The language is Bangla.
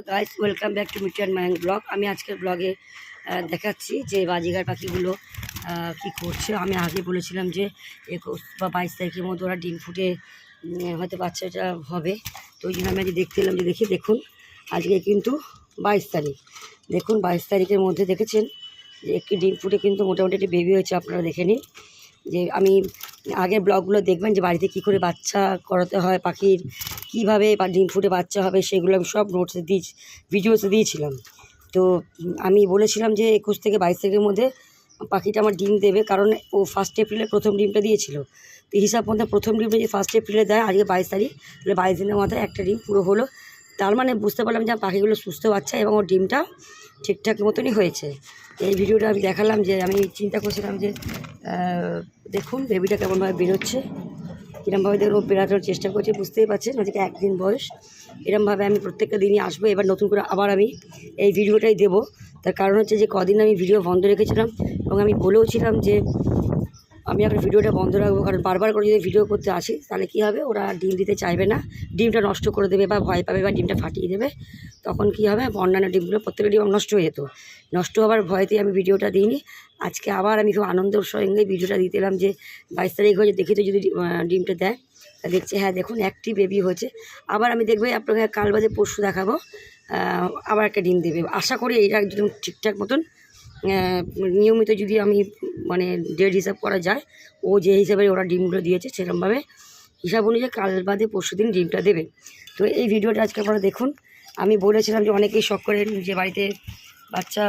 Guys, welcome back to Mitu and Mayang blog. আমি আজকের ব্লগে দেখাচ্ছি যে বাজিগার পাখিগুলো কি করছে। আমি আগে বলেছিলাম যে 21 বা 22 তারিখের মধ্যে ওরা ডিম ফুটে হয়তো বাচ্চাটা হবে। তো ওই জন্য আমি আজকে দেখতে এলাম যে দেখুন আজকে কিন্তু 22 তারিখ। দেখুন 22 তারিখের মধ্যে দেখেছেন যে একটি ডিম ফুটে কিন্তু মোটামুটি একটি বেবি হয়েছে। আপনারা দেখে নিন যে আমি আগের ব্লগগুলো দেখবেন যে বাড়িতে কী করে বাচ্চা করাতে হয়, পাখির কীভাবে ডিম ফুটে বাচ্চা হবে, সেগুলো আমি সব নোটসে ভিডিওসে দিয়েছিলাম। তো আমি বলেছিলাম যে 21 থেকে 22 তারিখের মধ্যে পাখিটা আমার ডিম দেবে, কারণ ও 1 এপ্রিলে প্রথম ডিমটা দিয়েছিল। তো হিসাব মধ্যে প্রথম ডিমটা যে 1 এপ্রিলে দেয়, আজকে 22 তারিখ, তাহলে 22 দিনের মাথায় একটা ডিম পুরো হলো। তার মানে বুঝতে পারলাম যে পাখিগুলো সুস্থ বাচ্চা এবং ওর ডিমটা ঠিকঠাক মতনই হয়েছে। এই ভিডিওটা আমি দেখালাম যে আমি চিন্তা করছিলাম যে দেখুন বেবিটা কেমনভাবে বেরোচ্ছে, কীরমভাবে দেখুন বেরোনোর চেষ্টা করছি, বুঝতেই পারছেন আজকে 1 দিন বয়স। এরমভাবে আমি প্রত্যেকটা দিনই আসবো। এবার নতুন করে আবার আমি এই ভিডিওটাই দেবো। তার কারণ হচ্ছে যে কদিন আমি ভিডিও বন্ধ রেখেছিলাম এবং আমি বলেওছিলাম যে আমি এখন ভিডিওটা বন্ধ রাখবো, কারণ বারবার করে যদি ভিডিও করতে আসি তাহলে কী হবে, ওরা ডিম দিতে চাইবে না, ডিমটা নষ্ট করে দেবে বা ভয় পাবে বা ডিমটা ফাটিয়ে দেবে। তখন কী হবে, অন্যান্য ডিমগুলো প্রত্যেকটা ডিম নষ্ট হয়ে যেত। নষ্ট হওয়ার ভয়তেই আমি ভিডিওটা দিইনি। আজকে আবার আমি খুব আনন্দের সঙ্গে ভিডিওটা দিতে এলাম যে 22 তারিখ হয়েছে, দেখি তো যদি ডিমটা দেয়। তা দেখছি হ্যাঁ দেখুন একটি বেবি হয়েছে। আবার আমি দেখবো আপনাকে কাল বাদে পরশু দেখাবো আবার একটা ডিম দেবে। আশা করি এইটা একদম ঠিকঠাক মতন নিয়মিত যদি আমি মানে ডেট হিসাব করা যায়, ও যে হিসাবে ওরা ডিমগুলো দিয়েছে সেরকমভাবে হিসাব অনুযায়ী কাল বাদে পরশু দিন ডিমটা দেবে। তো এই ভিডিওটা আজকে আপনারা দেখুন। আমি বলেছিলাম যে অনেকেই শখ করেন যে বাড়িতে বাচ্চা